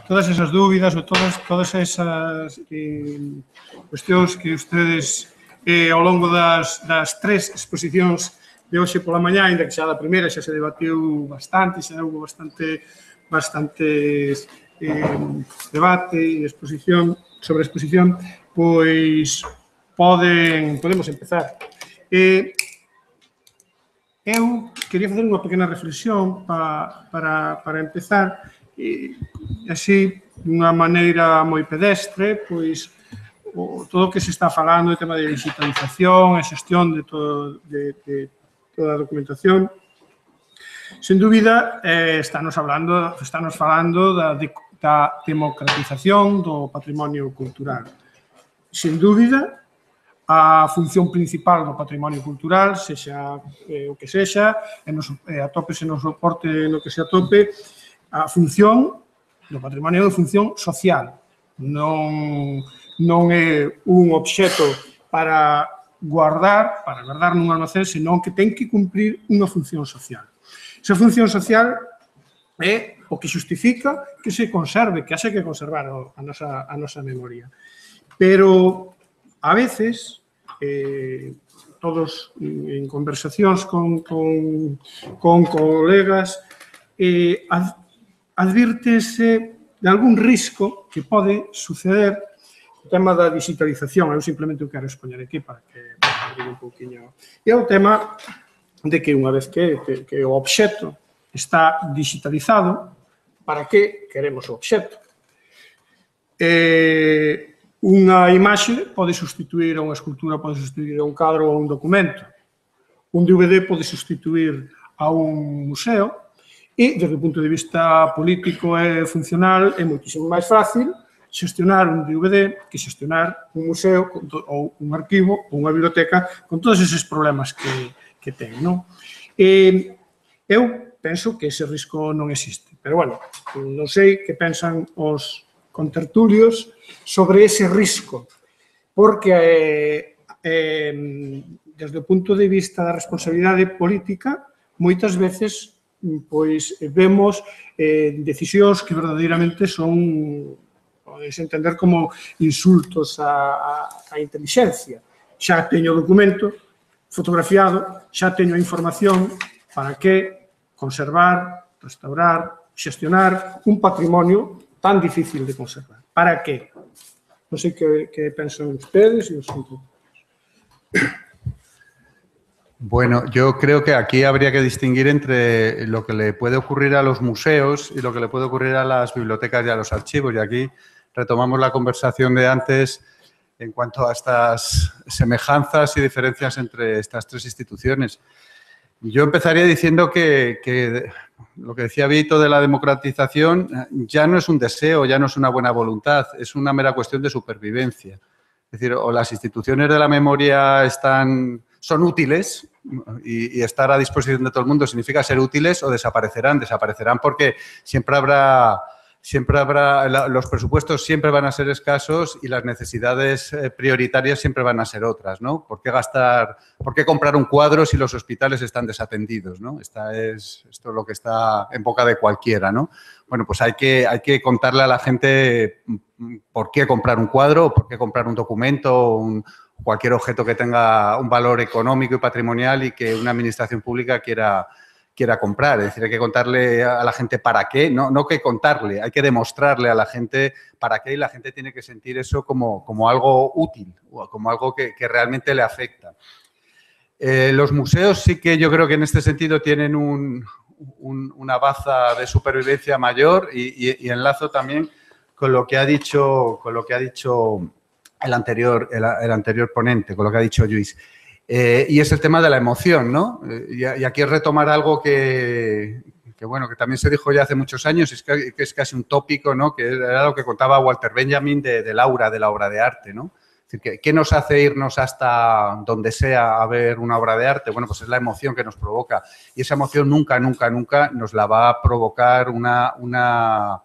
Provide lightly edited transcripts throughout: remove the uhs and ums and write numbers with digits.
todas esas dúbidas ou todas esas cuestións que ustedes ao longo das tres exposicións de hoxe pola mañá, ainda que xa da primeira xa se debatiu bastante, xa houve bastantes debate e exposición sobre exposición, pois podemos empezar. Eu quería facer unha pequena reflexión para empezar, así, dunha maneira moi pedestre, pois todo o que se está falando, o tema de digitalización, a xestión de toda a documentación, sen dúbida, estános falando da democratización do patrimonio cultural. Sen dúbida, a función principal do patrimonio cultural, sexa o que sexa, atópese no soporte no que se atope, a función do patrimonio é unha función social. Non é un obxecto para guardar nun almacén, senón que ten que cumprir unha función social. Esa función social é o que xustifica que se conserve, que haxe que conservar a nosa memoria. Pero, a veces, todos en conversacións con colegas, advírtese de algún risco que pode suceder o tema da digitalización. Eu simplemente o quero expoñer aquí para que abrir un pouquinho. E é o tema de que unha vez que o obxecto está digitalizado, para que queremos o obxecto? Unha imaxe pode sustituir a unha escultura, pode sustituir a un cadro ou a un documento. Un DVD pode sustituir a un museo e, desde o punto de vista político e funcional, é moitísimo máis fácil xestionar un DVD que xestionar un museo ou un arquivo ou unha biblioteca con todos eses problemas que ten, non? Eu penso que ese risco non existe, pero, bueno, non sei que pensan os contertulios sobre ese risco, porque desde o punto de vista da responsabilidade política, moitas veces pois vemos decisións que verdadeiramente son, podes entender como insultos á intelixencia. Xa teño o documento fotografiado, xa teño a información, para que conservar, restaurar, xestionar un patrimonio tan difícil de conservar. Para qué? Non sei que pensan ustedes e os contertulios. Bueno, yo creo que aquí habría que distinguir entre lo que le puede ocurrir a los museos y lo que le puede ocurrir a las bibliotecas y a los archivos. Y aquí retomamos la conversación de antes en cuanto a estas semejanzas y diferencias entre estas tres instituciones. Yo empezaría diciendo que lo que decía Vito de la democratización ya no es un deseo, ya no es una buena voluntad, es una mera cuestión de supervivencia. Es decir, o las instituciones de la memoria son útiles y estar a disposición de todo el mundo significa ser útiles, o desaparecerán. Desaparecerán porque siempre habrá, los presupuestos siempre van a ser escasos y las necesidades prioritarias siempre van a ser otras, ¿no? ¿Por qué comprar un cuadro si los hospitales están desatendidos, ¿no? Esto es lo que está en boca de cualquiera, ¿no? Bueno, pues hay que contarle a la gente por qué comprar un cuadro, por qué comprar un documento o cualquier objeto que tenga un valor económico y patrimonial y que una administración pública quiera comprar. Es decir, hay que contarle a la gente para qué, no que contarle, hay que demostrarle a la gente para qué, y la gente tiene que sentir eso como algo útil, o como algo que realmente le afecta. Los museos sí que yo creo que en este sentido tienen una baza de supervivencia mayor y enlazo también con lo que ha dicho el anterior ponente, con lo que ha dicho Lluís. Y es el tema de la emoción, ¿no? Y aquí es retomar algo que también se dijo ya hace muchos años, que es casi un tópico, ¿no? Que era lo que contaba Walter Benjamin del aura de la obra de arte, ¿no? Es decir, ¿qué nos hace irnos hasta donde sea a ver una obra de arte? Bueno, pues es la emoción que nos provoca. Y esa emoción nunca nos la va a provocar una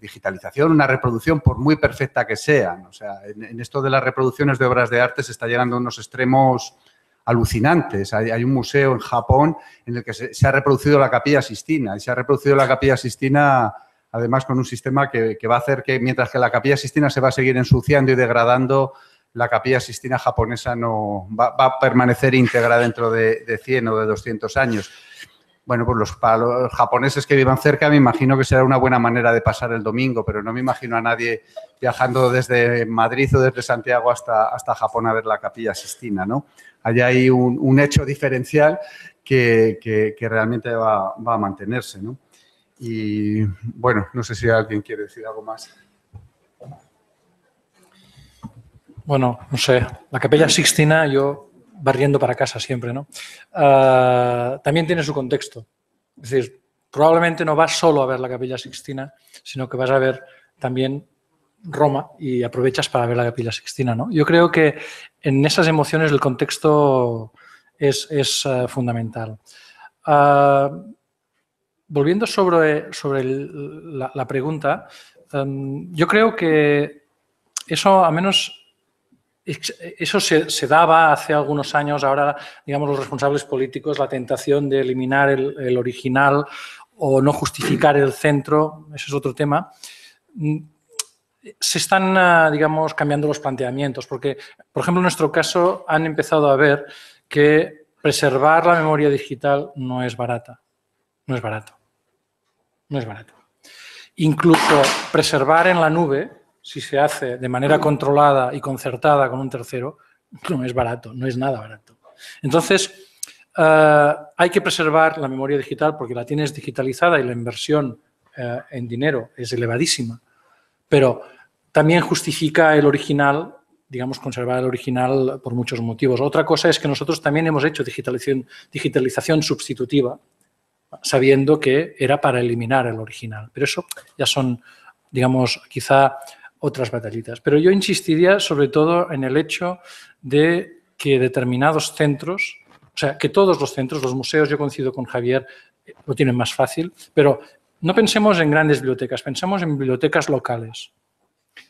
digitalización, una reproducción, por muy perfecta que sean. O sea, en esto de las reproducciones de obras de arte se está llegando a unos extremos alucinantes. Hay un museo en Japón en el que se ha reproducido la Capilla Sistina, y se ha reproducido la Capilla Sistina a además con un sistema que va a hacer que mientras que la Capilla Sixtina se va a seguir ensuciando y degradando, la Capilla Sixtina japonesa no va a permanecer íntegra dentro de 100 o de 200 años. Bueno, pues para los japoneses que vivan cerca me imagino que será una buena manera de pasar el domingo, pero no me imagino a nadie viajando desde Madrid o desde Santiago hasta Japón a ver la Capilla Sixtina, ¿no? Allá hay un hecho diferencial que realmente va a mantenerse, ¿no? Y, bueno, no sé si alguien quiere decir algo más. Bueno, no sé, la Capella Sixtina, yo barriendo para casa siempre, ¿no? También tiene su contexto. Es decir, probablemente no vas solo a ver la Capilla Sixtina, sino que vas a ver también Roma y aprovechas para ver la Capilla Sixtina, ¿no? Yo creo que en esas emociones el contexto es fundamental. Volviendo sobre la pregunta, yo creo que eso, al menos, eso se daba hace algunos años. Ahora, digamos, los responsables políticos, la tentación de eliminar el original o no justificar el centro, ese es otro tema. Se están, digamos, cambiando los planteamientos, porque, por ejemplo, en nuestro caso han empezado a ver que preservar la memoria digital no es barata, no es barato, no es barato. Incluso preservar en la nube, si se hace de manera controlada y concertada con un tercero, no es barato, no es nada barato. Entonces, hay que preservar la memoria digital porque la tienes digitalizada y la inversión en dinero es elevadísima, pero también justifica el original, digamos, conservar el original por muchos motivos. Otra cosa es que nosotros también hemos hecho digitalización substitutiva, sabiendo que era para eliminar el original. Pero eso ya son, digamos, quizá otras batallitas. Pero yo insistiría sobre todo en el hecho de que determinados centros, o sea, que todos los centros, los museos, yo coincido con Javier, lo tienen más fácil, pero no pensemos en grandes bibliotecas, pensemos en bibliotecas locales.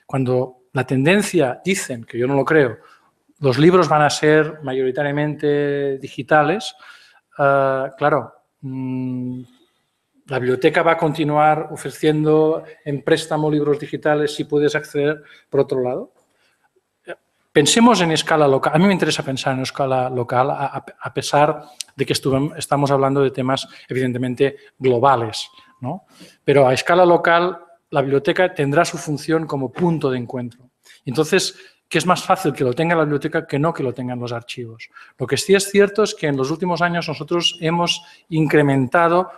Cuando la tendencia, dicen, que yo no lo creo, los libros van a ser mayoritariamente digitales, claro, la biblioteca va a continuar ofreciendo en préstamo libros digitales si puedes acceder por otro lado. Pensemos en escala local. A mí me interesa pensar en escala local, a pesar de que estamos hablando de temas evidentemente globales, ¿no? Pero a escala local la biblioteca tendrá su función como punto de encuentro. Entonces, que es más fácil que lo tenga la biblioteca que no que lo tengan los archivos. Lo que sí es cierto es que en los últimos años nosotros hemos incrementado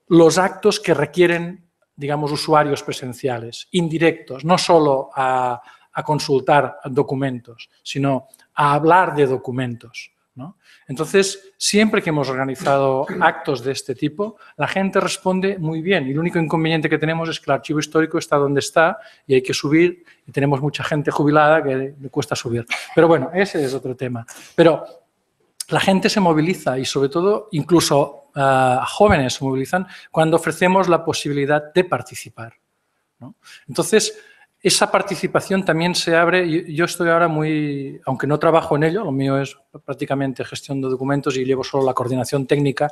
los actos que requieren, digamos, usuarios presenciales, indirectos, no solo a consultar documentos, sino a hablar de documentos, ¿no? Entonces, siempre que hemos organizado actos de este tipo, la gente responde muy bien y el único inconveniente que tenemos es que el archivo histórico está donde está y hay que subir y tenemos mucha gente jubilada que le cuesta subir. Pero bueno, ese es otro tema. Pero la gente se moviliza y sobre todo incluso jóvenes se movilizan cuando ofrecemos la posibilidad de participar, ¿no? Entonces, esa participación también se abre. Yo estoy ahora aunque no trabajo en ello, lo mío es prácticamente gestión de documentos y llevo solo la coordinación técnica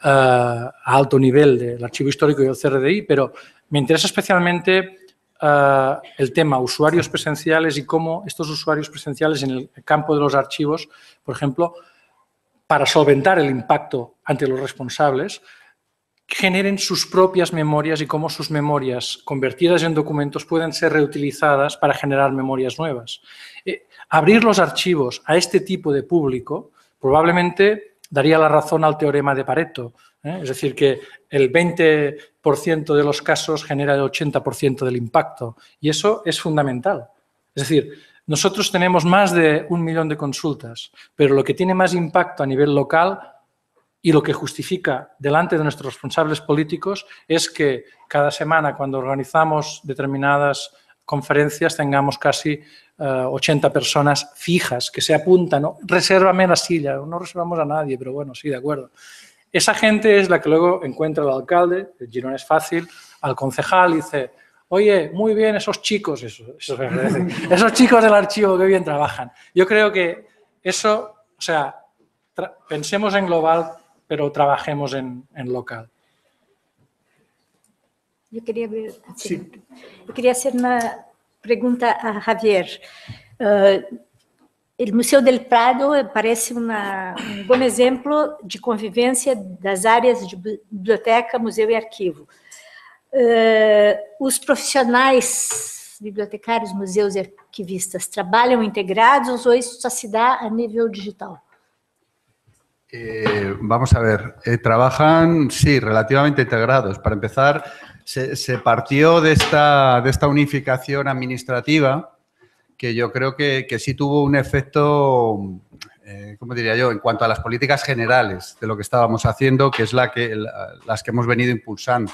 a alto nivel del archivo histórico y del CRDI, pero me interesa especialmente el tema usuarios presenciales y cómo estos usuarios presenciales en el campo de los archivos, por ejemplo, para solventar el impacto ante los responsables, generen sus propias memorias y cómo sus memorias convertidas en documentos pueden ser reutilizadas para generar memorias nuevas. Abrir los archivos a este tipo de público probablemente daría la razón al teorema de Pareto, es decir, que el 20% de los casos genera el 80% del impacto y eso es fundamental. Es decir, nosotros tenemos más de 1 millón de consultas, pero lo que tiene más impacto a nivel local y lo que justifica delante de nuestros responsables políticos es que cada semana cuando organizamos determinadas conferencias tengamos casi 80 personas fijas que se apuntan, ¿no? Resérvame la silla, no reservamos a nadie, pero bueno, sí, de acuerdo. Esa gente es la que luego encuentra al alcalde, el Girona es fácil, al concejal y dice, oye, muy bien esos chicos, esos chicos del archivo que bien trabajan. Yo creo que eso, o sea, pensemos en global, pero trabajemos en local. Yo quería hacer una pregunta a Javier. El Museu del Prado parece um bom exemplo de convivência das áreas de biblioteca, museu e arquivo. Os profissionais, bibliotecários, museus e arquivistas, trabalham integrados ou isso só se dá a nível digital? Vamos a ver, trabajan, sí, relativamente integrados. Para empezar, se partió de esta unificación administrativa que yo creo que sí tuvo un efecto, ¿cómo diría yo?, en cuanto a las políticas generales de lo que estábamos haciendo, que es las que hemos venido impulsando.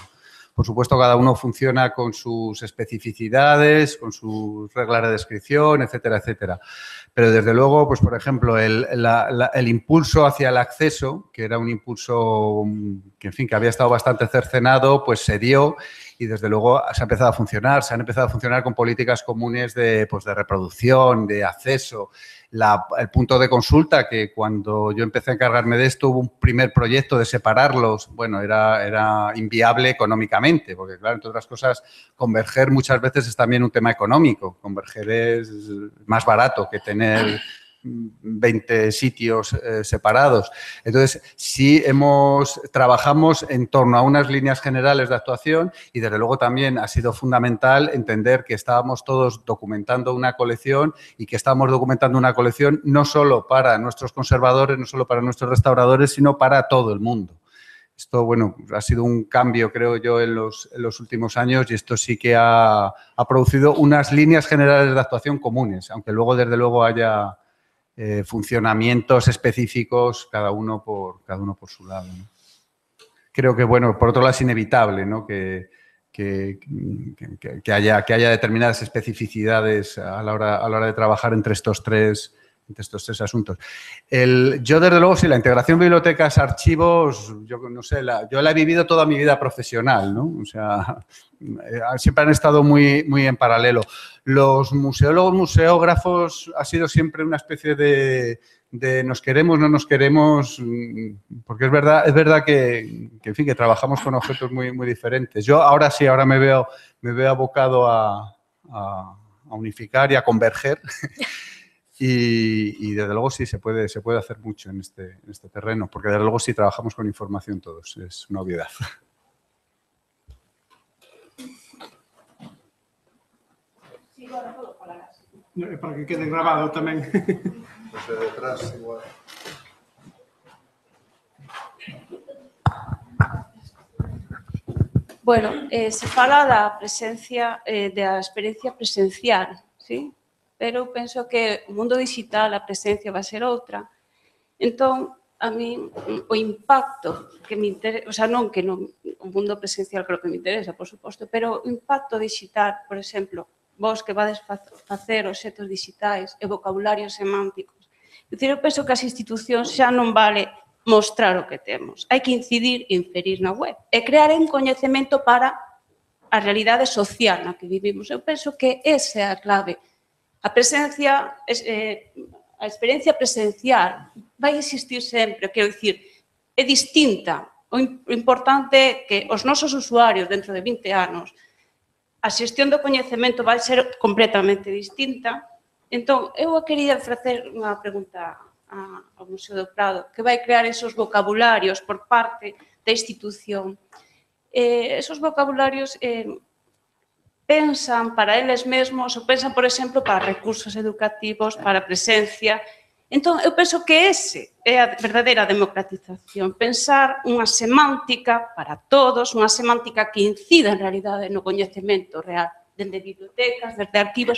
Por supuesto, cada uno funciona con sus especificidades, con sus reglas de descripción, etcétera, etcétera. Pero, desde luego, pues por ejemplo, el impulso hacia el acceso, que era un impulso que, en fin, que había estado bastante cercenado, pues se dio y, desde luego, se ha empezado a funcionar. Se han empezado a funcionar con políticas comunes de reproducción, de acceso. El punto de consulta, que cuando yo empecé a encargarme de esto, hubo un primer proyecto de separarlos. Bueno, era inviable económicamente, porque, claro, entre otras cosas, converger muchas veces es también un tema económico. Converger es más barato que tener 20 sitios separados. Entonces, sí trabajamos en torno a unas líneas generales de actuación y, desde luego, también ha sido fundamental entender que estábamos todos documentando una colección y que estábamos documentando una colección no solo para nuestros conservadores, no solo para nuestros restauradores, sino para todo el mundo. Esto, bueno, ha sido un cambio, creo yo, en los últimos años y esto sí que ha producido unas líneas generales de actuación comunes, aunque luego, desde luego, haya funcionamientos específicos, cada uno por su lado, ¿no? Creo que, bueno, por otro lado es inevitable, ¿no?, que haya determinadas especificidades a la hora de trabajar entre estos tres asuntos. Yo, desde luego, sí, la integración bibliotecas-archivos, yo no sé, yo la he vivido toda mi vida profesional, ¿no? O sea, siempre han estado muy, muy en paralelo. Los museólogos, museógrafos, ha sido siempre una especie de nos queremos, no nos queremos, porque es verdad que, en fin, que trabajamos con objetos muy, muy diferentes. Yo ahora sí, ahora me veo abocado a unificar y a converger. Y, desde luego, sí, se puede hacer mucho en este terreno, porque, desde luego, sí trabajamos con información todos, es una obviedad. Para que quede grabado tamén. Pues de detrás, igual. Bueno, se fala da presencia, da experiencia presencial, ¿sí? Pero eu penso que o mundo digital, a presencia vai ser outra. Entón, a mí, o impacto que me interesa, o sea, non que o mundo presencial creo que me interesa, por suposto, pero o impacto digital, por exemplo, vos que vades facer obxetos digitais e vocabularios semánticos. É dicir, eu penso que as institucións xa non vale mostrar o que temos. Hai que incidir e inferir na web e crear un coñecemento para a realidade social na que vivimos. Eu penso que esa é a clave. A presencia, a experiencia presencial vai existir sempre, quero dicir, é distinta. O importante é que os nosos usuarios dentro de 20 anos a xestión do coñecemento vai ser completamente distinta. Entón, eu quería facer unha pregunta ao Museo do Prado, que vai crear esos vocabularios por parte da institución. Esos vocabularios pensan para eles mesmos ou pensan, por exemplo, para recursos educativos, para presencia. Entón, eu penso que ese é a verdadeira democratización, pensar unha semántica para todos, unha semántica que incida en realidade no coñecemento real, dende bibliotecas, desde arquivos,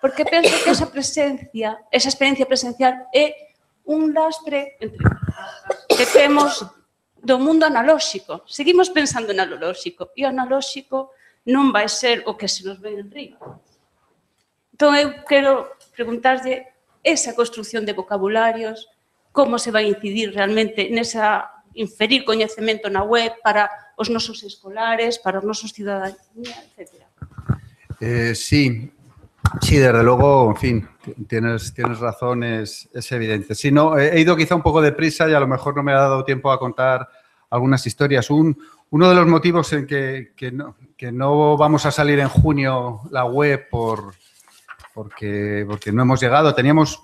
porque penso que esa presencia, esa experiencia presencial é un lastre que temos do mundo analóxico. Seguimos pensando en analóxico e o analóxico non vai ser o que se nos ven en riba. Entón, eu quero preguntarlle esa construcción de vocabularios, como se vai incidir realmente nesa inferir coñecemento na web para os nosos escolares, para os nosos cidadanía, etc. Sí, desde luego, en fin, tienes razón, es evidente. Sí, no, he ido quizá un poco deprisa y a lo mejor no me ha dado tiempo a contar algunas historias. Uno de los motivos en que no vamos a salir en junio la web porque no hemos llegado, teníamos,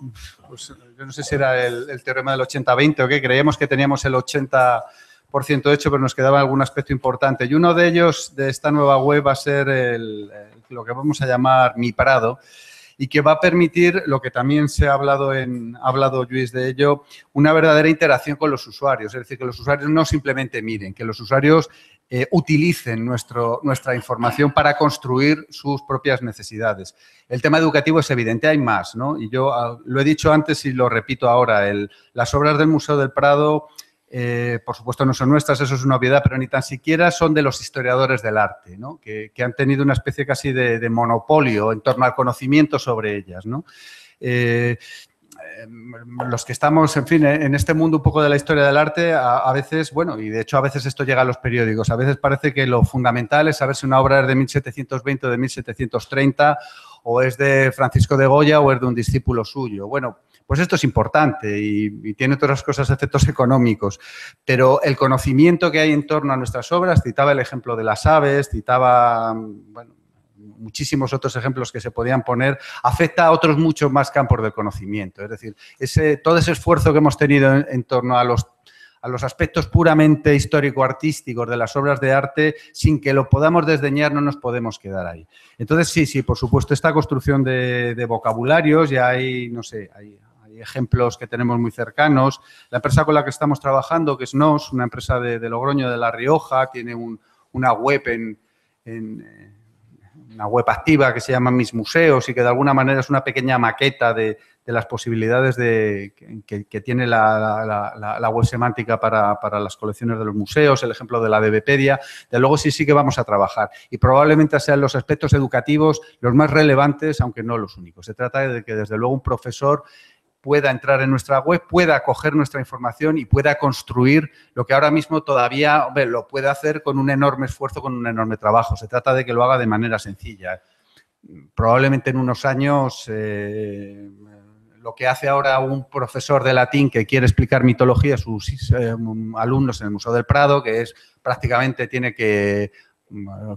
pues, yo no sé si era el teorema del 80-20 o qué, creíamos que teníamos el 80% hecho, pero nos quedaba algún aspecto importante. Y uno de ellos, de esta nueva web, va a ser lo que vamos a llamar Mi Prado, y que va a permitir, lo que también se ha hablado Lluís de ello, una verdadera interacción con los usuarios. Es decir, que los usuarios no simplemente miren, que los usuarios utilicen nuestra información para construir sus propias necesidades. El tema educativo es evidente, hay más, ¿no? Y yo lo he dicho antes y lo repito ahora, las obras del Museo del Prado, por supuesto no son nuestras, eso es una obviedad, pero ni tan siquiera son de los historiadores del arte, ¿no? Que han tenido una especie casi de monopolio en torno al conocimiento sobre ellas, ¿no? Los que estamos, en fin, en este mundo un poco de la historia del arte, a veces, bueno, y de hecho a veces esto llega a los periódicos, a veces parece que lo fundamental es saber si una obra es de 1720 o de 1730, o es de Francisco de Goya o es de un discípulo suyo. Bueno, pues esto es importante y tiene otras cosas, efectos económicos, pero el conocimiento que hay en torno a nuestras obras, citaba el ejemplo de las aves, citaba, bueno, muchísimos otros ejemplos que se podían poner, afecta a otros muchos más campos del conocimiento. Es decir, todo ese esfuerzo que hemos tenido en torno a los aspectos puramente histórico-artísticos de las obras de arte, sin que lo podamos desdeñar, no nos podemos quedar ahí. Entonces, sí, por supuesto, esta construcción de vocabularios, ya hay, no sé, hay ejemplos que tenemos muy cercanos. La empresa con la que estamos trabajando, que es NOS, una empresa de Logroño, de La Rioja, tiene una web una web activa que se llama Mis Museos y que de alguna manera es una pequeña maqueta de las posibilidades que tiene la web semántica para las colecciones de los museos, el ejemplo de la DBpedia. De luego sí que vamos a trabajar y probablemente sean los aspectos educativos los más relevantes, aunque no los únicos. Se trata de que desde luego un profesor pueda entrar en nuestra web, pueda coger nuestra información y pueda construir lo que ahora mismo todavía lo puede hacer con un enorme esfuerzo, con un enorme trabajo. Se trata de que lo haga de manera sencilla. Probablemente en unos años lo que hace ahora un profesor de latín que quiere explicar mitología a sus alumnos en el Museo del Prado, que es prácticamente tiene que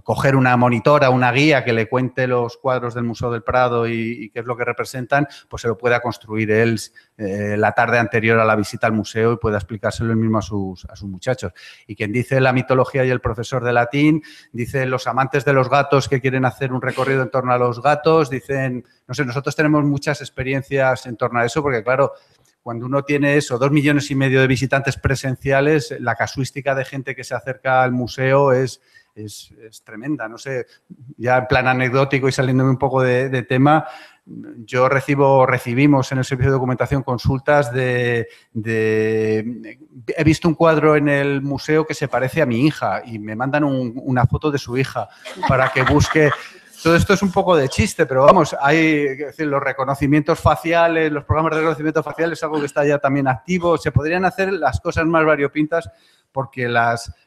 coger una monitora, una guía que le cuente los cuadros del Museo del Prado y qué es lo que representan, pues se lo pueda construir él la tarde anterior a la visita al museo y pueda explicárselo él mismo a sus muchachos. Y quien dice la mitología y el profesor de latín, dice los amantes de los gatos que quieren hacer un recorrido en torno a los gatos, dicen, no sé, nosotros tenemos muchas experiencias en torno a eso porque, claro, cuando uno tiene eso, 2,5 millones de visitantes presenciales, la casuística de gente que se acerca al museo es tremenda. No sé, ya en plan anecdótico y saliéndome un poco de tema, yo recibimos en el servicio de documentación consultas he visto un cuadro en el museo que se parece a mi hija y me mandan una foto de su hija para que busque. Todo esto es un poco de chiste, pero vamos, hay decir, los reconocimientos faciales, los programas de reconocimiento facial es algo que está ya también activo. Se podrían hacer las cosas más variopintas porque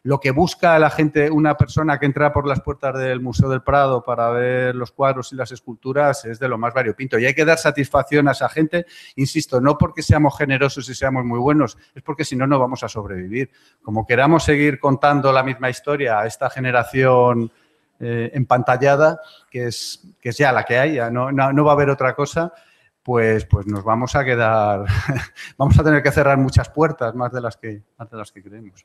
lo que busca la gente, una persona que entra por las puertas del Museo del Prado para ver los cuadros y las esculturas es de lo más variopinto. Y hay que dar satisfacción a esa gente, insisto, no porque seamos generosos y seamos muy buenos, es porque si no, no vamos a sobrevivir. Como queramos seguir contando la misma historia a esta generación empantallada, que es ya la que hay, ya no va a haber otra cosa, pues nos vamos a quedar, vamos a tener que cerrar muchas puertas, más de las que creemos.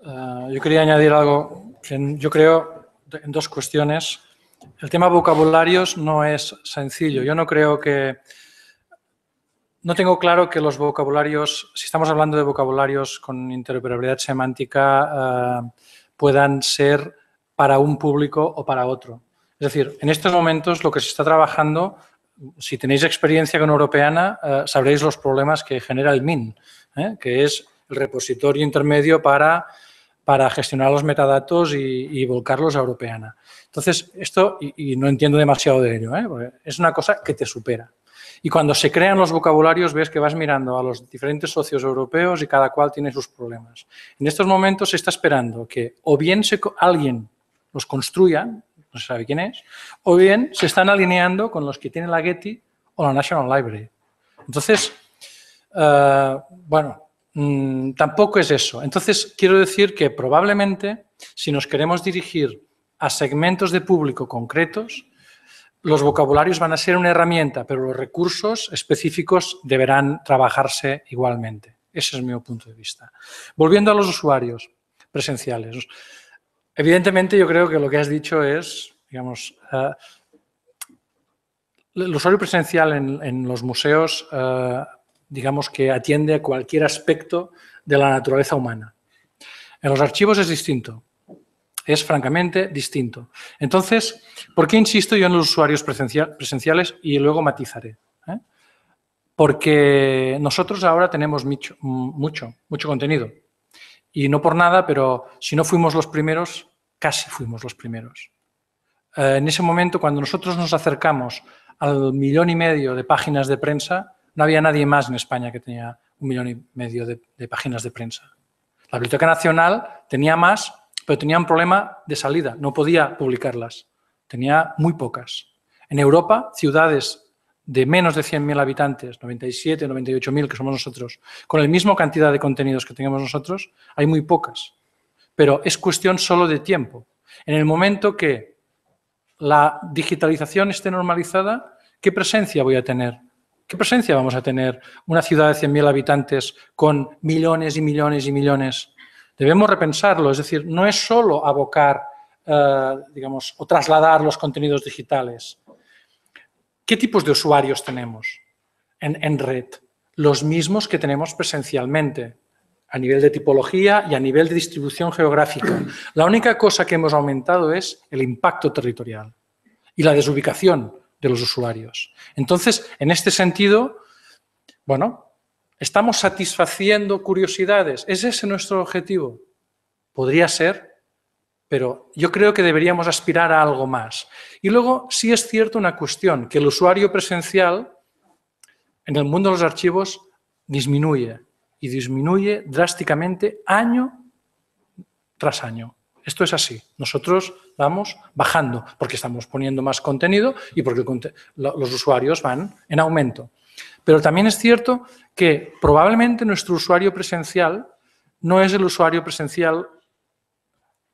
Yo quería añadir algo, yo creo, en dos cuestiones. El tema vocabularios no es sencillo. Yo no tengo claro que los vocabularios, si estamos hablando de vocabularios con interoperabilidad semántica, puedan ser para un público o para otro. Es decir, en estos momentos lo que se está trabajando, si tenéis experiencia con Europeana, sabréis los problemas que genera el MIN, que es el repositorio intermedio para gestionar los metadatos y volcarlos a Europeana. Entonces, esto, y no entiendo demasiado de ello, porque es una cosa que te supera. Y cuando se crean los vocabularios, ves que vas mirando a los diferentes socios europeos y cada cual tiene sus problemas. En estos momentos se está esperando que o bien alguien los construya, no se sabe quién es, o bien se están alineando con los que tiene la Getty o la National Library. Entonces, bueno, tampoco es eso. Entonces, quiero decir que probablemente, si nos queremos dirigir a segmentos de público concretos, los vocabularios van a ser una herramienta, pero los recursos específicos deberán trabajarse igualmente. Ese es mi punto de vista. Volviendo a los usuarios presenciales. Evidentemente, yo creo que lo que has dicho es, digamos, el usuario presencial en los museos, digamos que atiende a cualquier aspecto de la naturaleza humana. En los archivos es distinto. Es francamente distinto. Entonces, ¿por qué insisto yo en los usuarios presenciales? Y luego matizaré. Porque nosotros ahora tenemos mucho contenido. Y no por nada, pero si no fuimos los primeros, casi fuimos los primeros. En ese momento, cuando nosotros nos acercamos al 1,5 millones de páginas de prensa, no había nadie más en España que tenía 1,5 millones de páginas de prensa. La Biblioteca Nacional tenía más, pero tenía un problema de salida, no podía publicarlas, tenía muy pocas. En Europa, ciudades de menos de 100.000 habitantes, 97, 98.000 que somos nosotros, con la misma cantidad de contenidos que tenemos nosotros, hay muy pocas. Pero es cuestión solo de tiempo. En el momento que la digitalización esté normalizada, ¿qué presencia voy a tener? ¿Qué presencia vamos a tener una ciudad de 100.000 habitantes con millones y millones y millones? Debemos repensarlo, es decir, no es solo abocar, digamos, o trasladar los contenidos digitales. ¿Qué tipos de usuarios tenemos en red? Los mismos que tenemos presencialmente, a nivel de tipología y a nivel de distribución geográfica. La única cosa que hemos aumentado es el impacto territorial y la desubicación de los usuarios. Entonces, en este sentido, bueno, ¿estamos satisfaciendo curiosidades? ¿Es ese nuestro objetivo? Podría ser, pero yo creo que deberíamos aspirar a algo más. Y luego, sí es cierto una cuestión, que el usuario presencial en el mundo de los archivos disminuye y disminuye drásticamente año tras año. Esto es así. Nosotros vamos bajando porque estamos poniendo más contenido y porque los usuarios van en aumento. Pero también es cierto que probablemente nuestro usuario presencial no es el usuario presencial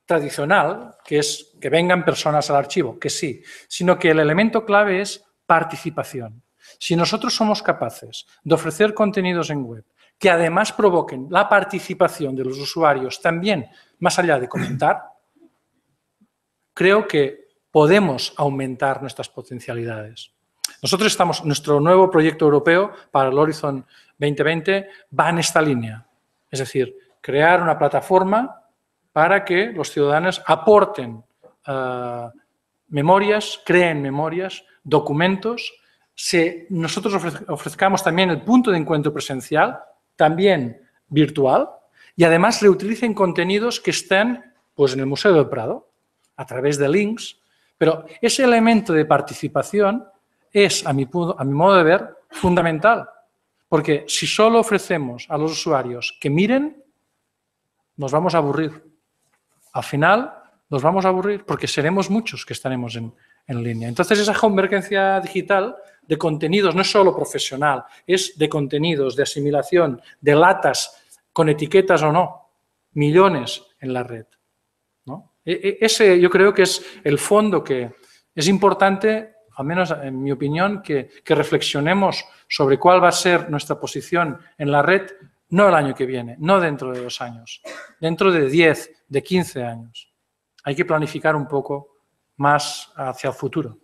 tradicional, que es que vengan personas al archivo, que sí, sino que el elemento clave es participación. Si nosotros somos capaces de ofrecer contenidos en web que además provoquen la participación de los usuarios también, más allá de comentar, creo que podemos aumentar nuestras potencialidades. Nuestro nuevo proyecto europeo para el Horizon 2020 va en esta línea. Es decir, crear una plataforma para que los ciudadanos aporten memorias, creen memorias, documentos. Nosotros ofrezcamos también el punto de encuentro presencial, también virtual, y además reutilicen contenidos que están pues, en el Museo del Prado, a través de links. Pero ese elemento de participación es, a mi modo de ver, fundamental. Porque si solo ofrecemos a los usuarios que miren, nos vamos a aburrir. Al final, nos vamos a aburrir porque seremos muchos que estaremos en línea. Entonces, esa convergencia digital de contenidos no es solo profesional, es de contenidos, de asimilación, de latas, con etiquetas o no, millones en la red, ¿no? Ese yo creo que es el fondo que es importante, al menos en mi opinión, que reflexionemos sobre cuál va a ser nuestra posición en la red, no el año que viene, no dentro de 2 años, dentro de 10, de 15 años. Hay que planificar un poco más hacia el futuro.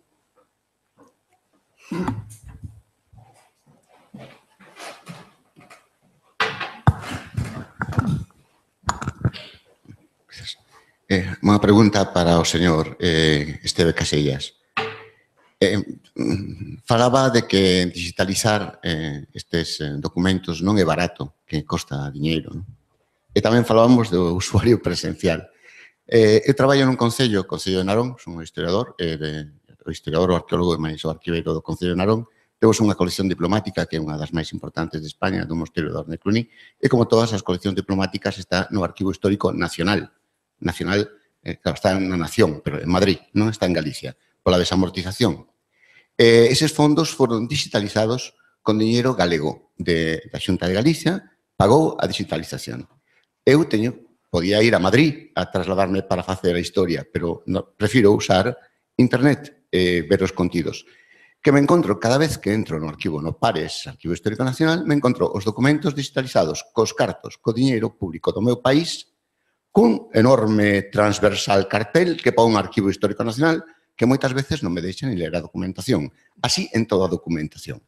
Unha pregunta para o señor Esteve Casellas. Falaba de que digitalizar estes documentos non é barato, que costa diñeiro, non? E tamén falábamos do usuario presencial. Eu traballo nun concello, o Concello de Narón, son un historiador, o historiador, o arqueólogo e máis o arquiveiro do Concello de Narón. Temos unha colección diplomática que é unha das máis importantes de España, do Mosteiro de Orne Cluny, e como todas as coleccións diplomáticas está no Arquivo Histórico Nacional. Nacional, claro, está na Nación, pero en Madrid, non está en Galicia, pola desamortización. Eses fondos foron digitalizados con diñeiro galego da Xunta de Galicia pagou a digitalización. Eu podía ir a Madrid a trasladarme para facer a historia, pero prefiro usar internet e ver os contidos. Que me encontro, cada vez que entro no arquivo, no Pares, Arquivo Histórico Nacional, me encontro os documentos digitalizados cos cartos, co diñeiro público do meu país, cun enorme transversal cartel que pon un Arquivo Histórico Nacional que moitas veces non me deixan ni ler a documentación. Así en toda a documentación.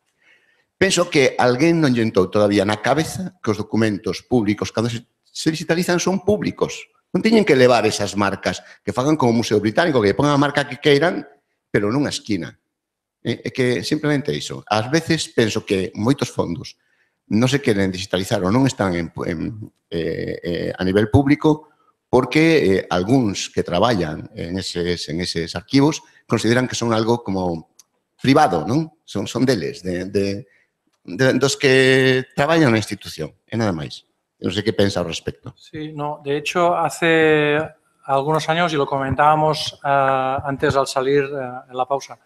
Penso que alguén non lle entrou todavía na cabeza que os documentos públicos, cando se digitalizan, son públicos. Non teñen que levar esas marcas, que fagan como o Museo Británico, que pongan a marca que queiran, pero nunha esquina. É que simplemente iso. Ás veces penso que moitos fondos non se queren digitalizar ou non están a nivel público porque algúns que traballan en eses arquivos consideran que son algo como privado, non? Son deles, dos que traballan na institución, e nada máis. Non sei que pensa ao respecto. Sí, no, de hecho, hace algunos años, y lo comentábamos antes al salir en la pausa,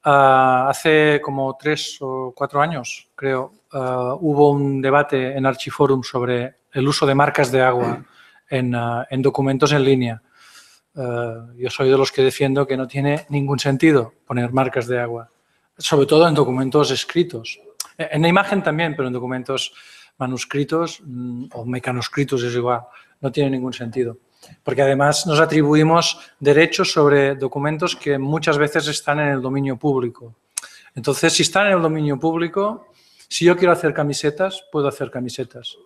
hace como 3 o 4 años, creo, hubo un debate en Archiforum sobre el uso de marcas de agua en documentos en línea. Yo soy de los que defiendo que no tiene ningún sentido poner marcas de agua, sobre todo en documentos escritos. En la imagen también, pero en documentos manuscritos o mecanoscritos es igual, no tiene ningún sentido. Porque además nos atribuimos derechos sobre documentos que muchas veces están en el dominio público. Entonces, si están en el dominio público, si yo quiero hacer camisetas, puedo hacer camisetas.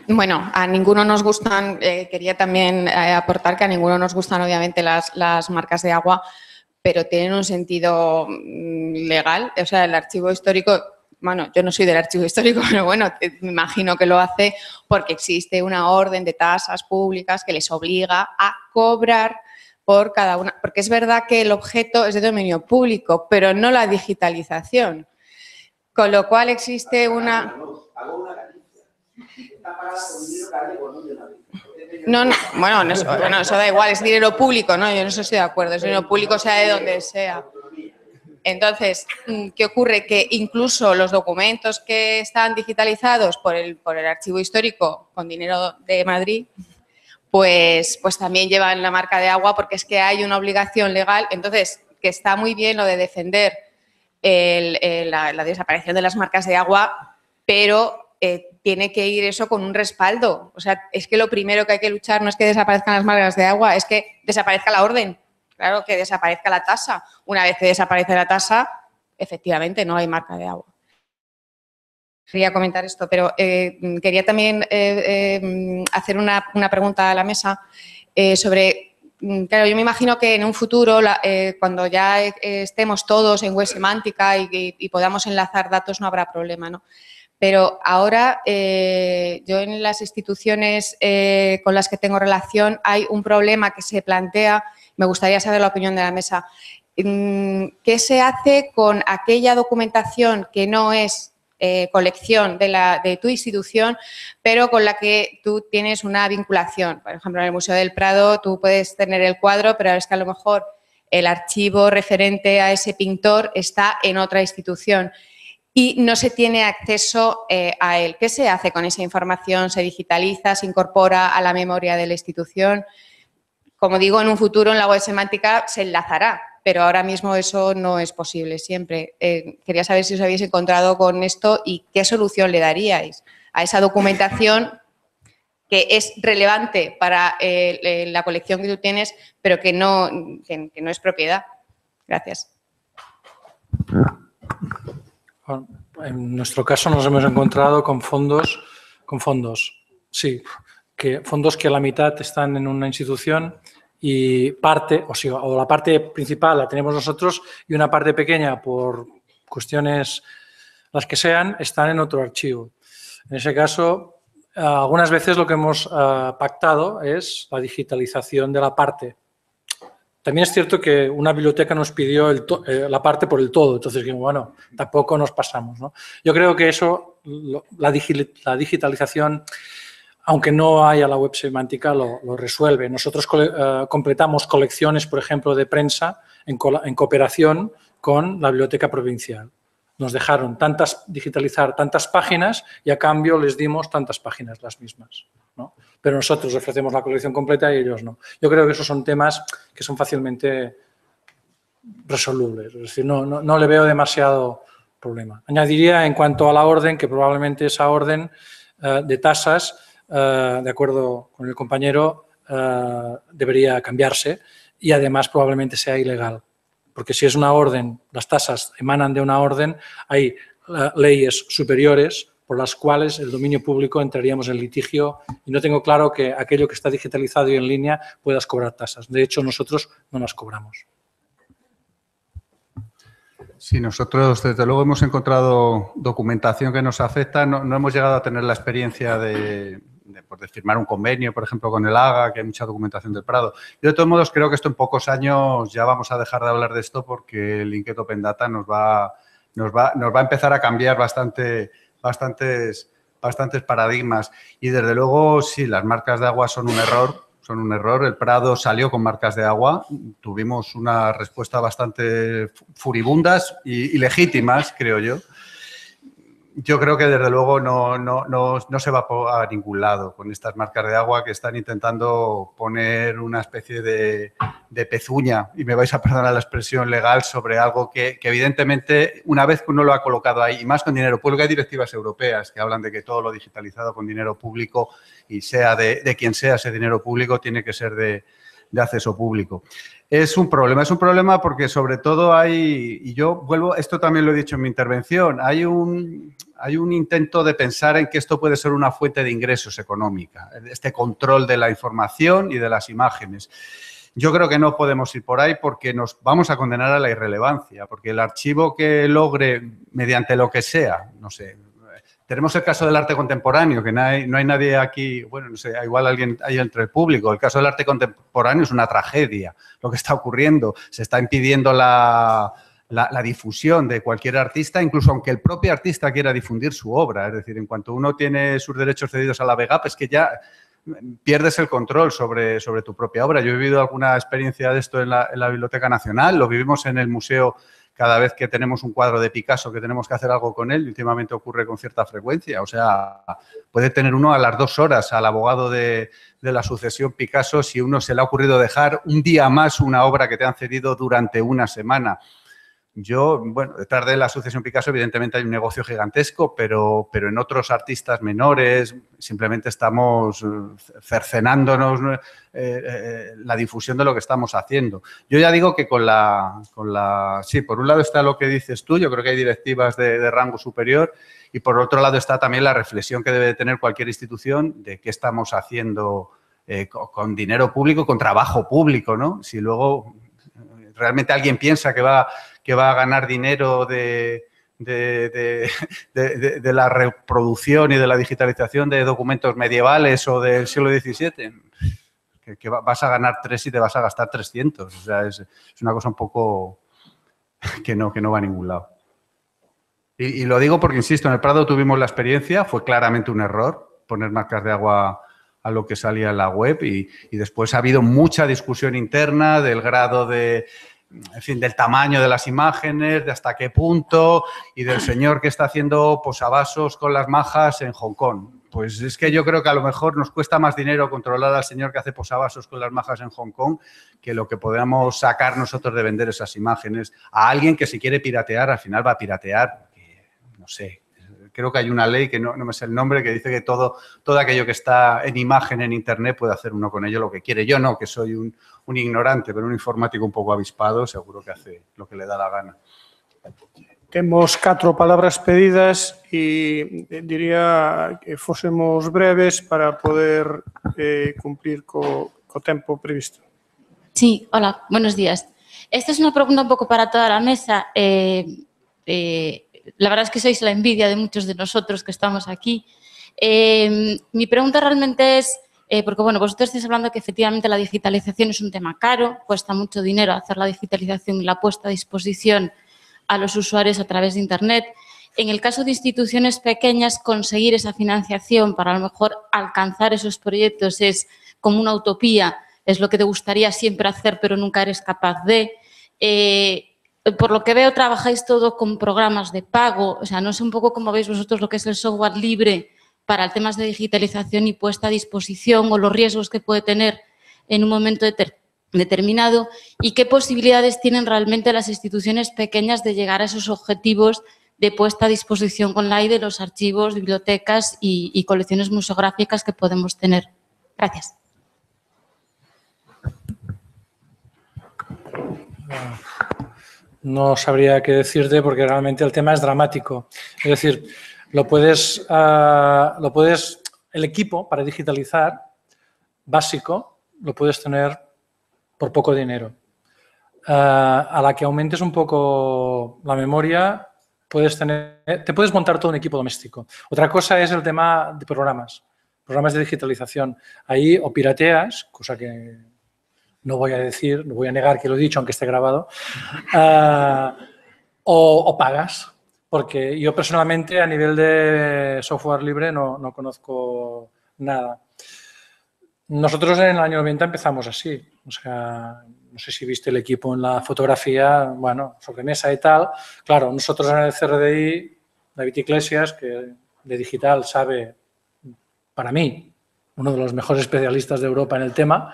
Bueno, a ninguno nos gustan, quería también aportar que a ninguno nos gustan obviamente las marcas de agua, pero tienen un sentido legal. O sea, el archivo histórico, bueno, yo no soy del archivo histórico, pero bueno, me imagino que lo hace porque existe una orden de tasas públicas que les obliga a cobrar por cada una, porque es verdad que el objeto es de dominio público, pero no la digitalización, con lo cual existe una... No, bueno, eso da igual, es dinero público, ¿no? Yo no estoy de acuerdo, es dinero público sea de donde sea. Entonces, ¿qué ocurre? Que incluso los documentos que están digitalizados por el archivo histórico con dinero de Madrid, pues también llevan la marca de agua porque es que hay una obligación legal. Entonces, que está muy bien lo de defender la desaparición de las marcas de agua, pero tiene que ir eso con un respaldo. O sea, es que lo primero que hay que luchar no es que desaparezcan las marcas de agua, es que desaparezca la orden. Claro, que desaparezca la tasa. Una vez que desaparece la tasa, efectivamente no hay marca de agua. Quería comentar esto, pero quería también hacer una pregunta a la mesa sobre... Claro, yo me imagino que en un futuro, cuando ya estemos todos en web semántica y podamos enlazar datos, no habrá problema, ¿no? Pero ahora, yo en las instituciones con las que tengo relación, hay un problema que se plantea, me gustaría saber la opinión de la mesa. ¿Qué se hace con aquella documentación que no es colección de tu institución, pero con la que tú tienes una vinculación? Por ejemplo, en el Museo del Prado tú puedes tener el cuadro, pero es que a lo mejor el archivo referente a ese pintor está en otra institución y no se tiene acceso a él. ¿Qué se hace con esa información? ¿Se digitaliza? ¿Se incorpora a la memoria de la institución? Como digo, en un futuro en la web semántica se enlazará, pero ahora mismo eso no es posible siempre. Quería saber si os habéis encontrado con esto y qué solución le daríais a esa documentación que es relevante para la colección que tú tienes, pero que no es propiedad. Gracias. En nuestro caso nos hemos encontrado con fondos, sí, fondos que a la mitad están en una institución y o la parte principal la tenemos nosotros y una parte pequeña, por cuestiones las que sean, están en otro archivo. En ese caso, algunas veces lo que hemos pactado es la digitalización de la parte. También es cierto que una biblioteca nos pidió la parte por el todo, entonces, bueno, tampoco nos pasamos, ¿no? Yo creo que eso, la digitalización aunque no haya la web semántica, lo resuelve. Nosotros completamos colecciones, por ejemplo, de prensa en cooperación con la Biblioteca Provincial. Nos dejaron digitalizar tantas páginas y a cambio les dimos tantas páginas las mismas, ¿no? Pero nosotros ofrecemos la colección completa y ellos no. Yo creo que esos son temas que son fácilmente resolubles. Es decir, no le veo demasiado problema. Añadiría en cuanto a la orden que probablemente esa orden de tasas, de acuerdo con el compañero, debería cambiarse y además probablemente sea ilegal. Porque si es una orden, las tasas emanan de una orden, hay leyes superiores por las cuales el dominio público entraríamos en litigio y no tengo claro que aquello que está digitalizado y en línea puedas cobrar tasas. De hecho, nosotros no las cobramos. Sí, nosotros desde luego hemos encontrado documentación que nos afecta. No hemos llegado a tener la experiencia de firmar un convenio, por ejemplo, con el AGA, que hay mucha documentación del Prado. Yo, de todos modos, creo que esto en pocos años ya vamos a dejar de hablar de esto porque el Linked Open Data nos va a empezar a cambiar bastantes paradigmas. Y, desde luego, sí, las marcas de agua son un error. Son un error. El Prado salió con marcas de agua. Tuvimos una respuesta bastante furibundas y legítimas, creo yo. Yo creo que, desde luego, no se va a ningún lado con estas marcas de agua que están intentando poner una especie de pezuña, y me vais a perdonar la expresión legal, sobre algo que evidentemente, una vez que uno lo ha colocado ahí, y más con dinero público, hay directivas europeas que hablan de que todo lo digitalizado con dinero público, y sea de quien sea ese dinero público, tiene que ser de acceso público. Es un problema porque sobre todo hay, y yo vuelvo, esto también lo he dicho en mi intervención, hay un intento de pensar en que esto puede ser una fuente de ingresos económica, este control de la información y de las imágenes. Yo creo que no podemos ir por ahí porque nos vamos a condenar a la irrelevancia, porque el archivo que logre, mediante lo que sea, no sé. Tenemos el caso del arte contemporáneo, que no hay nadie aquí, bueno, no sé, igual alguien hay entre el público. El caso del arte contemporáneo es una tragedia, lo que está ocurriendo. Se está impidiendo la difusión de cualquier artista, incluso aunque el propio artista quiera difundir su obra. Es decir, en cuanto uno tiene sus derechos cedidos a la VEGAP, es que ya pierdes el control sobre tu propia obra. Yo he vivido alguna experiencia de esto en la Biblioteca Nacional, lo vivimos en el museo. Cada vez que tenemos un cuadro de Picasso que tenemos que hacer algo con él, últimamente ocurre con cierta frecuencia. O sea, puede tener uno a las 2 horas al abogado de la sucesión Picasso si uno se le ha ocurrido dejar un día más una obra que te han cedido durante una semana. Yo, bueno, detrás de la sucesión Picasso evidentemente hay un negocio gigantesco, pero en otros artistas menores simplemente estamos cercenándonos la difusión de lo que estamos haciendo. Yo ya digo que sí, por un lado está lo que dices tú, yo creo que hay directivas de rango superior, y por otro lado está también la reflexión que debe tener cualquier institución de qué estamos haciendo con dinero público, con trabajo público, ¿no? Si luego realmente alguien piensa que va a ganar dinero de la reproducción y de la digitalización de documentos medievales o del siglo XVII, que vas a ganar 3 y te vas a gastar 300. O sea, es una cosa un poco que no va a ningún lado. Y lo digo porque, insisto, en el Prado tuvimos la experiencia, fue claramente un error poner marcas de agua a lo que salía en la web, y después ha habido mucha discusión interna del grado en fin, del tamaño de las imágenes, de hasta qué punto, y del señor que está haciendo posavasos con las majas en Hong Kong. Pues es que yo creo que a lo mejor nos cuesta más dinero controlar al señor que hace posavasos con las majas en Hong Kong que lo que podamos sacar nosotros de vender esas imágenes a alguien que, si quiere piratear, al final va a piratear. No sé. Creo que hay una ley, que no me sé el nombre, que dice que todo aquello que está en imagen en Internet puede hacer uno con ello lo que quiere. Yo no, que soy un ignorante, pero un informático un pouco avispado, seguro que hace lo que le dá a gana. Temos 4 palabras pedidas e diría que fósemos breves para poder cumplir co tempo previsto. Sí, hola, buenos días. Esta es una pregunta un poco para toda la mesa. La verdad es que sois la envidia de muchos de nosotros que estamos aquí. Mi pregunta realmente es, porque bueno, vosotros estáis hablando que efectivamente la digitalización es un tema caro, cuesta mucho dinero hacer la digitalización y la puesta a disposición a los usuarios a través de Internet. en el caso de instituciones pequeñas, conseguir esa financiación para a lo mejor alcanzar esos proyectos es como una utopía, es lo que te gustaría siempre hacer, pero nunca eres capaz de. Por lo que veo, trabajáis todo con programas de pago. O sea, no sé un poco cómo veis vosotros lo que es el software libre para temas de digitalización y puesta a disposición, o los riesgos que puede tener en un momento determinado, y qué posibilidades tienen realmente las instituciones pequeñas de llegar a esos objetivos de puesta a disposición online de los archivos, bibliotecas y colecciones museográficas que podemos tener. Gracias. No sabría qué decirte porque realmente el tema es dramático. Es decir, el equipo para digitalizar básico lo puedes tener por poco dinero. A la que aumentes un poco la memoria, te puedes montar todo un equipo doméstico. Otra cosa es el tema de programas de digitalización. Ahí o pirateas, cosa que no voy a decir, no voy a negar que lo he dicho, aunque esté grabado, o pagas. Porque yo personalmente a nivel de software libre no conozco nada. Nosotros en el año 90 empezamos así. O sea, no sé si viste el equipo en la fotografía, bueno, sobremesa y tal. Claro, nosotros en el CRDI, David Iglesias, que de digital sabe, para mí, uno de los mejores especialistas de Europa en el tema,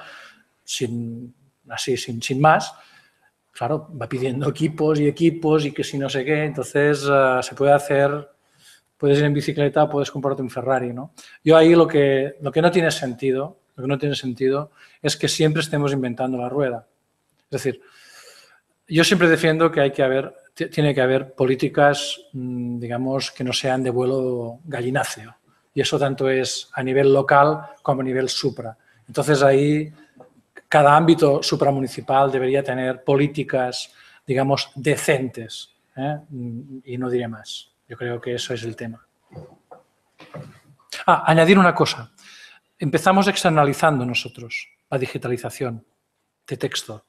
sin más, claro, va pidiendo equipos y que si no sé qué, entonces se puede hacer, puedes ir en bicicleta, puedes comprarte un Ferrari, ¿no? Yo ahí lo que no tiene sentido, es que siempre estemos inventando la rueda. Es decir, yo siempre defiendo que tiene que haber políticas, digamos, que no sean de vuelo gallináceo. Y eso tanto es a nivel local como a nivel supra. Entonces ahí cada ámbito supramunicipal debería tener políticas, digamos, decentes, ¿eh? Y no diré más. Yo creo que eso es el tema. Añadir una cosa. Empezamos externalizando nosotros la digitalización de texto.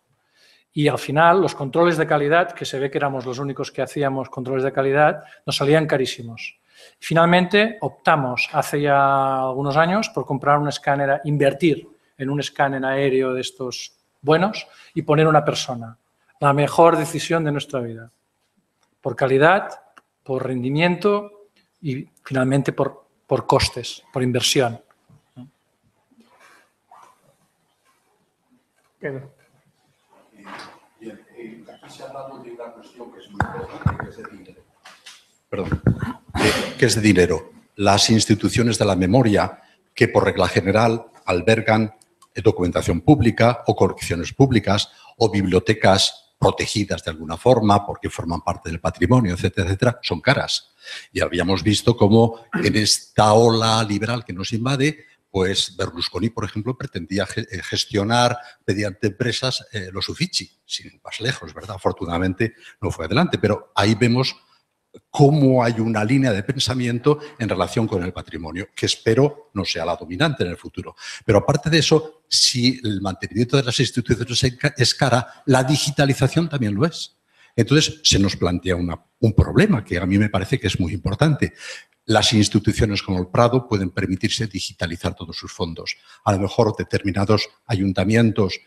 Y al final los controles de calidad, que se ve que éramos los únicos que hacíamos controles de calidad, nos salían carísimos. Finalmente optamos hace ya algunos años por comprar un escáner, invertir en un escáner aéreo de estos buenos y poner una persona. La mejor decisión de nuestra vida. Por calidad, por rendimiento y finalmente por costes, por inversión. Pedro. Bien, aquí se ha hablado de una cuestión que es muy importante, que es de dinero. Perdón, que es de dinero. Las instituciones de la memoria, que por regla general albergan documentación pública o colecciones públicas o bibliotecas protegidas de alguna forma porque forman parte del patrimonio, etcétera, etcétera, son caras. Y habíamos visto cómo en esta ola liberal que nos invade, pues Berlusconi, por ejemplo, pretendía gestionar mediante empresas los Uffizi, sin ir más lejos, ¿verdad? Afortunadamente no fue adelante, pero ahí vemos cómo hay una línea de pensamiento en relación con el patrimonio, que espero no sea la dominante en el futuro. Pero aparte de eso, si el mantenimiento de las instituciones es cara, la digitalización también lo es. Entonces, se nos plantea un problema que a mí me parece que es muy importante. Las instituciones como el Prado pueden permitirse digitalizar todos sus fondos. A lo mejor determinados ayuntamientos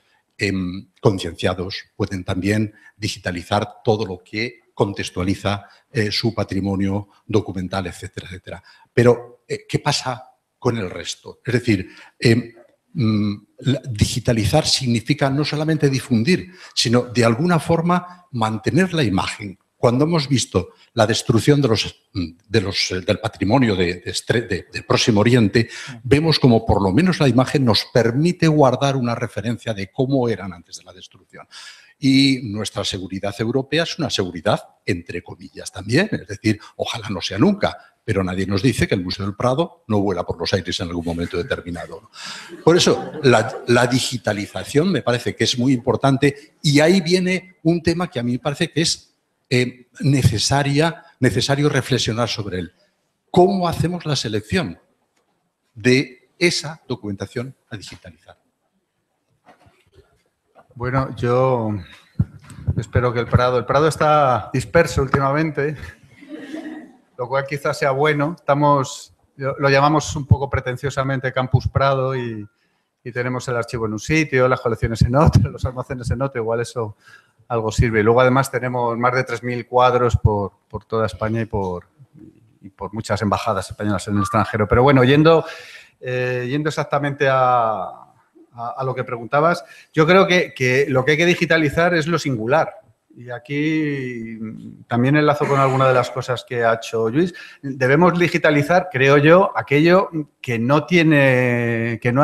concienciados pueden también digitalizar todo lo que contextualiza su patrimonio documental, etcétera, etcétera. Pero, ¿qué pasa con el resto? Es decir, digitalizar significa no solamente difundir, sino de alguna forma mantener la imagen. Cuando hemos visto la destrucción del patrimonio del Próximo Oriente, vemos como por lo menos la imagen nos permite guardar una referencia de cómo eran antes de la destrucción. Y nuestra seguridad europea es una seguridad, entre comillas, también. Es decir, ojalá no sea nunca, pero nadie nos dice que el Museo del Prado no vuela por los aires en algún momento determinado. Por eso, la digitalización me parece que es muy importante y ahí viene un tema que a mí me parece que es necesario reflexionar sobre él. ¿Cómo hacemos la selección de esa documentación a digitalizar? Bueno, yo espero que el Prado está disperso últimamente, lo cual quizás sea bueno. Lo llamamos un poco pretenciosamente Campus Prado y tenemos el archivo en un sitio, las colecciones en otro, los almacenes en otro, igual eso algo sirve. Y luego además tenemos más de 3.000 cuadros por toda España y por muchas embajadas españolas en el extranjero. Pero bueno, yendo exactamente a lo que preguntabas, yo creo que lo que hay que digitalizar es lo singular. Y aquí también enlazo con alguna de las cosas que ha hecho Lluís. Debemos digitalizar, creo yo, aquello que no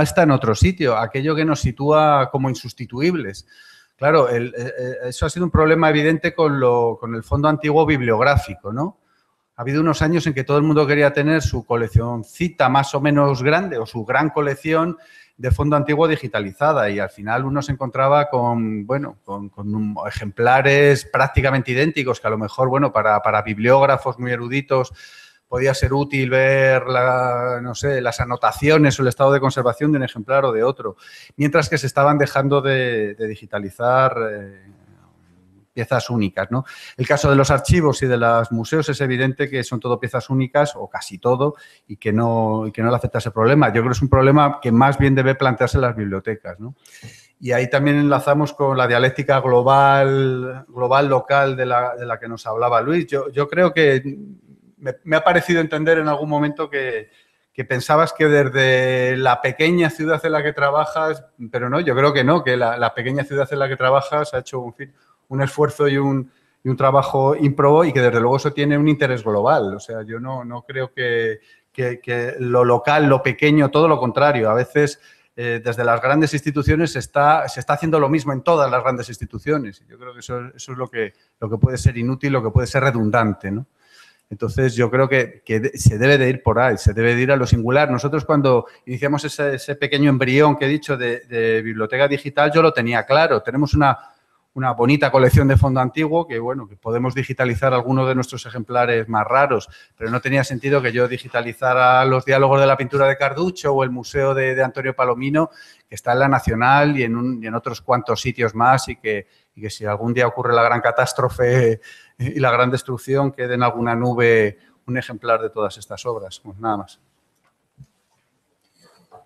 está en otro sitio, aquello que nos sitúa como insustituibles. Claro, eso ha sido un problema evidente con el fondo antiguo bibliográfico, ¿no? Ha habido unos años en que todo el mundo quería tener su coleccioncita más o menos grande o su gran colección de fondo antiguo digitalizada y al final uno se encontraba con ejemplares prácticamente idénticos que a lo mejor, bueno, para bibliógrafos muy eruditos podía ser útil ver las anotaciones o el estado de conservación de un ejemplar o de otro, mientras que se estaban dejando de digitalizar piezas únicas, ¿no? El caso de los archivos y de los museos es evidente que son todo piezas únicas o casi todo y que no le afecta ese problema. Yo creo que es un problema que más bien debe plantearse en las bibliotecas, ¿no? Y ahí también enlazamos con la dialéctica global local de la que nos hablaba Luis. Yo creo que me ha parecido entender en algún momento que pensabas que desde la pequeña ciudad en la que trabajas, pero no, yo creo que no, que la pequeña ciudad en la que trabajas ha hecho un esfuerzo y un trabajo ímprobo y que desde luego eso tiene un interés global. O sea, yo no creo que lo local, lo pequeño, todo lo contrario. A veces desde las grandes instituciones se está haciendo lo mismo en todas las grandes instituciones. Yo creo que eso es lo que puede ser inútil, lo que puede ser redundante, ¿no? Entonces, yo creo que se debe de ir por ahí, se debe de ir a lo singular. Nosotros cuando iniciamos ese pequeño embrión que he dicho de biblioteca digital, yo lo tenía claro. Tenemos una bonita colección de fondo antiguo que, bueno, que podemos digitalizar algunos de nuestros ejemplares más raros, pero no tenía sentido que yo digitalizara los diálogos de la pintura de Carducho o el museo de Antonio Palomino, que está en la Nacional y en otros cuantos sitios más y que si algún día ocurre la gran catástrofe y la gran destrucción, quede en alguna nube un ejemplar de todas estas obras. Pues nada más.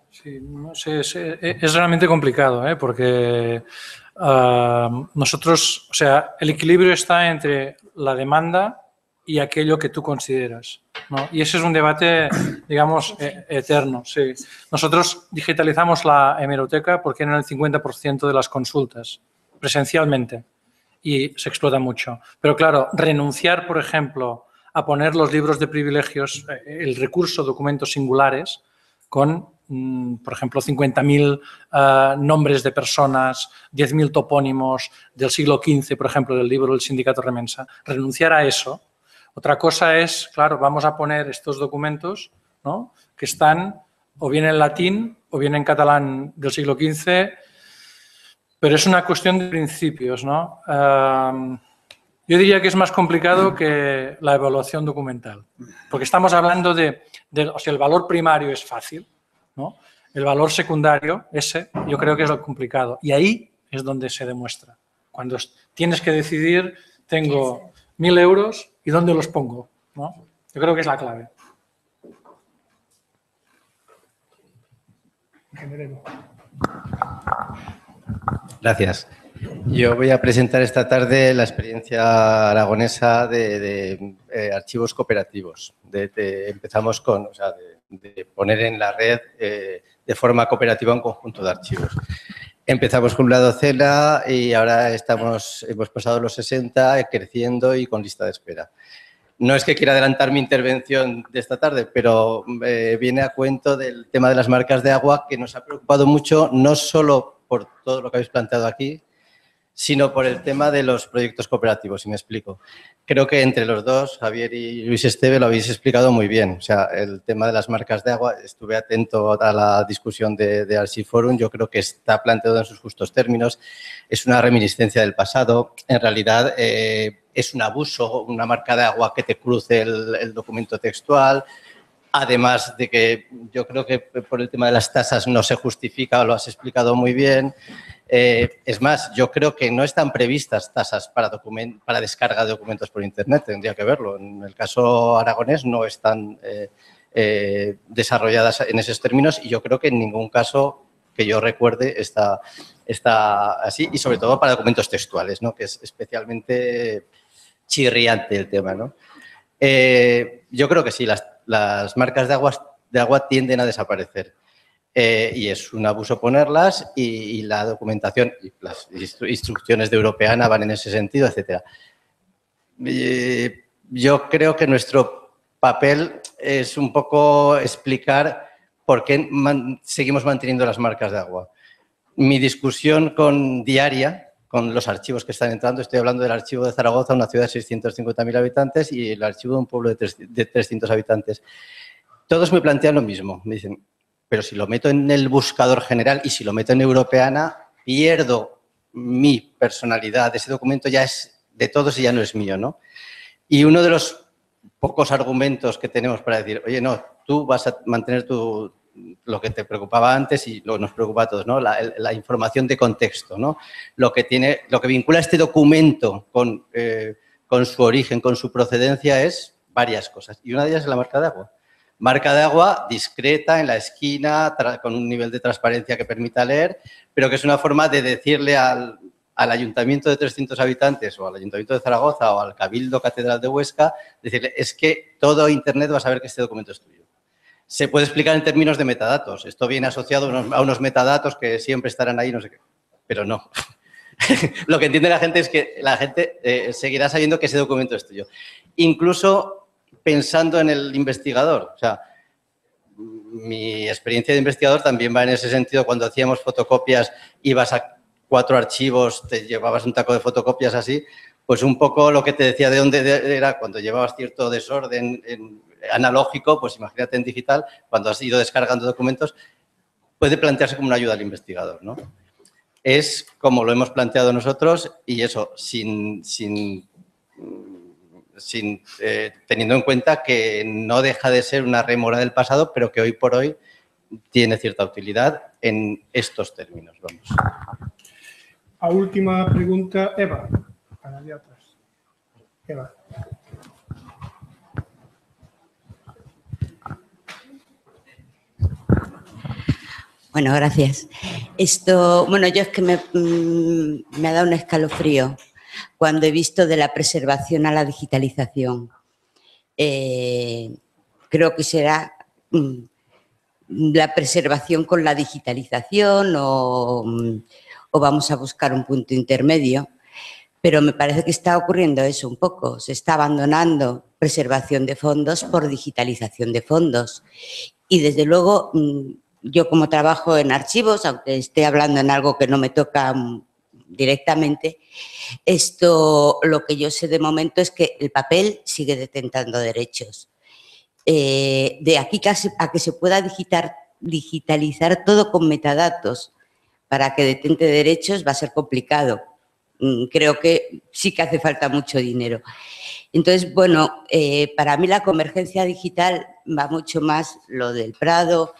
Sí, no sé, es realmente complicado, porque nosotros, o sea, el equilibrio está entre la demanda y aquello que tú consideras, ¿no? Y ese es un debate, digamos, eterno. Sí. Nosotros digitalizamos la hemeroteca porque eran el 50% de las consultas presencialmente y se explota mucho. Pero claro, renunciar, por ejemplo, a poner los libros de privilegios, el recurso documentos singulares con, por ejemplo, 50.000 nombres de personas, 10.000 topónimos del siglo XV, por ejemplo, del libro del Sindicato Remensa. Renunciar a eso. Otra cosa es, claro, vamos a poner estos documentos, ¿no?, que están o bien en latín o bien en catalán del siglo XV, pero es una cuestión de principios, ¿no? Yo diría que es más complicado que la evaluación documental, porque estamos hablando o sea, el valor primario es fácil, ¿no? El valor secundario, ese, yo creo que es lo complicado. Y ahí es donde se demuestra. Cuando tienes que decidir, tengo 1.000 euros y ¿dónde los pongo?, ¿no? Yo creo que es la clave. Gracias. Yo voy a presentar esta tarde la experiencia aragonesa de archivos cooperativos. Empezamos con, o sea, de poner en la red de forma cooperativa un conjunto de archivos. Empezamos con una docena y ahora hemos pasado los 60, creciendo y con lista de espera. No es que quiera adelantar mi intervención de esta tarde, pero viene a cuento del tema de las marcas de agua, que nos ha preocupado mucho, no solo por todo lo que habéis planteado aquí, sino por el tema de los proyectos cooperativos, si me explico. Creo que entre los dos, Javier y Luis Esteve, lo habéis explicado muy bien. O sea, el tema de las marcas de agua, estuve atento a la discusión de Archiforum, yo creo que está planteado en sus justos términos. Es una reminiscencia del pasado. En realidad, es un abuso, una marca de agua que te cruce el documento textual. Además de que yo creo que por el tema de las tasas no se justifica, lo has explicado muy bien. Es más, yo creo que no están previstas tasas para descarga de documentos por Internet, tendría que verlo. En el caso aragonés no están desarrolladas en esos términos y yo creo que en ningún caso que yo recuerde está así, y sobre todo para documentos textuales, ¿no? Que es especialmente chirriante el tema, ¿no? Yo creo que sí, las marcas de agua tienden a desaparecer. Y es un abuso ponerlas y la documentación y las instrucciones de Europeana van en ese sentido, etcétera. Yo creo que nuestro papel es un poco explicar por qué seguimos manteniendo las marcas de agua. Mi discusión diaria con los archivos que están entrando, estoy hablando del archivo de Zaragoza, una ciudad de 650.000 habitantes, y el archivo de un pueblo de 300 habitantes. Todos me plantean lo mismo, me dicen, pero si lo meto en el buscador general y si lo meto en Europeana, pierdo mi personalidad. Ese documento ya es de todos y ya no es mío, ¿no? Y uno de los pocos argumentos que tenemos para decir, oye, no, tú vas a mantener lo que te preocupaba antes y lo que nos preocupa a todos, ¿no? La información de contexto, ¿no? Lo que vincula este documento con su origen, con su procedencia, es varias cosas. Y una de ellas es la marca de agua. Marca de agua discreta, en la esquina, con un nivel de transparencia que permita leer, pero que es una forma de decirle al ayuntamiento de 300 habitantes o al ayuntamiento de Zaragoza o al Cabildo Catedral de Huesca, decirle, es que todo Internet va a saber que este documento es tuyo. Se puede explicar en términos de metadatos. Esto viene asociado a unos metadatos que siempre estarán ahí, no sé qué, pero no. Lo que entiende la gente es que la gente seguirá sabiendo que ese documento es tuyo. Incluso pensando en el investigador. O sea, mi experiencia de investigador también va en ese sentido. Cuando hacíamos fotocopias, ibas a 4 archivos, te llevabas un taco de fotocopias así, pues un poco lo que te decía de dónde era, cuando llevabas cierto desorden analógico, pues imagínate en digital, cuando has ido descargando documentos, puede plantearse como una ayuda al investigador, ¿no? Es como lo hemos planteado nosotros y eso, teniendo en cuenta que no deja de ser una rémora del pasado, pero que hoy por hoy tiene cierta utilidad en estos términos. Vamos. A última pregunta, Eva. Para allá atrás. Eva. Bueno, gracias. Bueno, yo es que me ha dado un escalofrío cuando he visto de la preservación a la digitalización. Creo que será la preservación con la digitalización o vamos a buscar un punto intermedio, pero me parece que está ocurriendo eso un poco. Se está abandonando preservación de fondos por digitalización de fondos. Y desde luego, yo como trabajo en archivos, aunque esté hablando en algo que no me toca directamente, lo que yo sé de momento es que el papel sigue detentando derechos. De aquí a que se pueda digitalizar todo con metadatos para que detente derechos va a ser complicado. Creo que sí que hace falta mucho dinero. Entonces, bueno, para mí la convergencia digital va mucho más lo del Prado,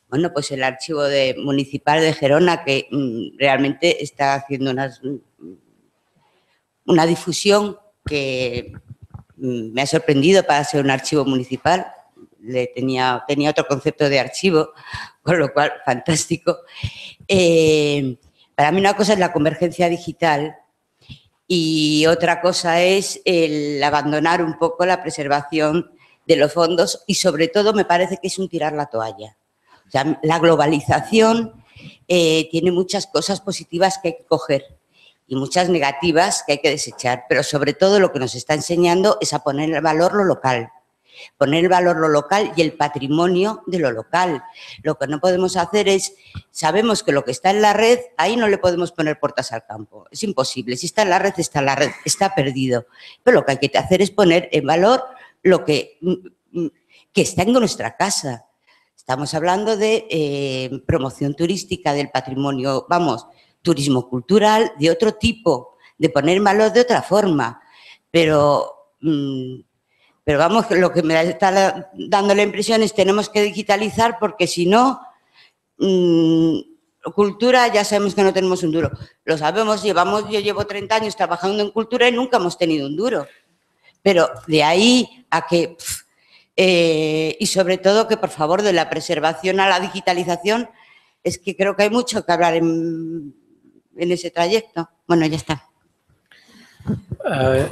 bueno, pues el archivo municipal de Gerona, que realmente está haciendo una difusión que me ha sorprendido para ser un archivo municipal. Tenía otro concepto de archivo, con lo cual, fantástico. Para mí una cosa es la convergencia digital y otra cosa es el abandonar un poco la preservación de los fondos y, sobre todo, me parece que es un tirar la toalla. O sea, la globalización tiene muchas cosas positivas que hay que coger y muchas negativas que hay que desechar, pero sobre todo lo que nos está enseñando es a poner en valor lo local. Poner en valor lo local y el patrimonio de lo local. Lo que no podemos hacer es, sabemos que lo que está en la red, ahí no le podemos poner puertas al campo. Es imposible. Si está en la red, está perdido. Pero lo que hay que hacer es poner en valor lo que está en nuestra casa. Estamos hablando de promoción turística del patrimonio, vamos, turismo cultural de otro tipo, de poner en valor de otra forma. Pero vamos, lo que me está dando la impresión es que tenemos que digitalizar porque si no, cultura ya sabemos que no tenemos un duro. Lo sabemos, yo llevo 30 años trabajando en cultura y nunca hemos tenido un duro. Pero de ahí a que... y sobre todo que, por favor, de la preservación a la digitalización, es que creo que hay mucho que hablar en ese trayecto. Bueno, ya está.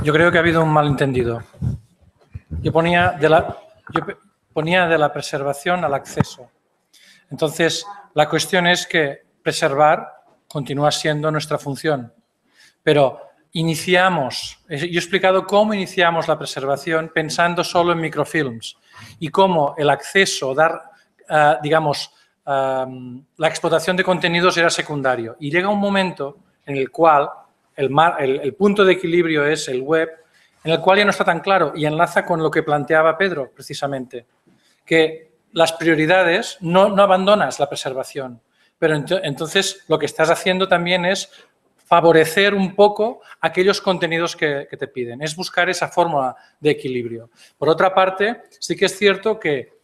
Yo creo que ha habido un malentendido. Yo ponía de la preservación al acceso. Entonces, la cuestión es que preservar continúa siendo nuestra función, pero iniciamos, yo he explicado cómo iniciamos la preservación pensando solo en microfilms y cómo el acceso, la explotación de contenidos era secundario. Y llega un momento en el cual el punto de equilibrio es el web, en el cual ya no está tan claro y enlaza con lo que planteaba Pedro, precisamente, que las prioridades, no abandonas la preservación, pero entonces lo que estás haciendo también es favorecer un poco aquellos contenidos que te piden, es buscar esa fórmula de equilibrio. Por otra parte, sí que es cierto que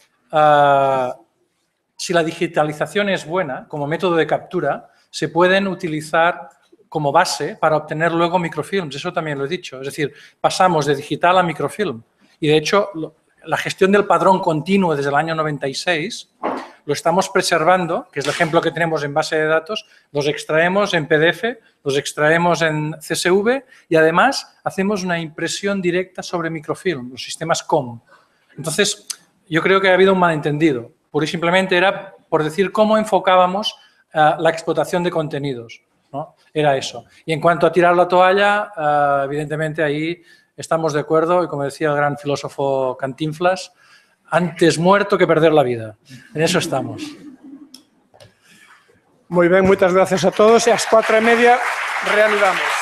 si la digitalización es buena como método de captura, se pueden utilizar como base para obtener luego microfilms, eso también lo he dicho, es decir, pasamos de digital a microfilm y de hecho la gestión del padrón continuo desde el año 96 lo estamos preservando, que es el ejemplo que tenemos en base de datos, los extraemos en PDF, los extraemos en CSV y además hacemos una impresión directa sobre microfilm, los sistemas COM. Entonces, yo creo que ha habido un malentendido, pura y simplemente era por decir cómo enfocábamos la explotación de contenidos, ¿no? Era eso. Y en cuanto a tirar la toalla, evidentemente ahí estamos de acuerdo y como decía el gran filósofo Cantinflas, antes muerto que perder la vida. En eso estamos. Moi ben, moitas gracias a todos e ás 4:30 reanudamos.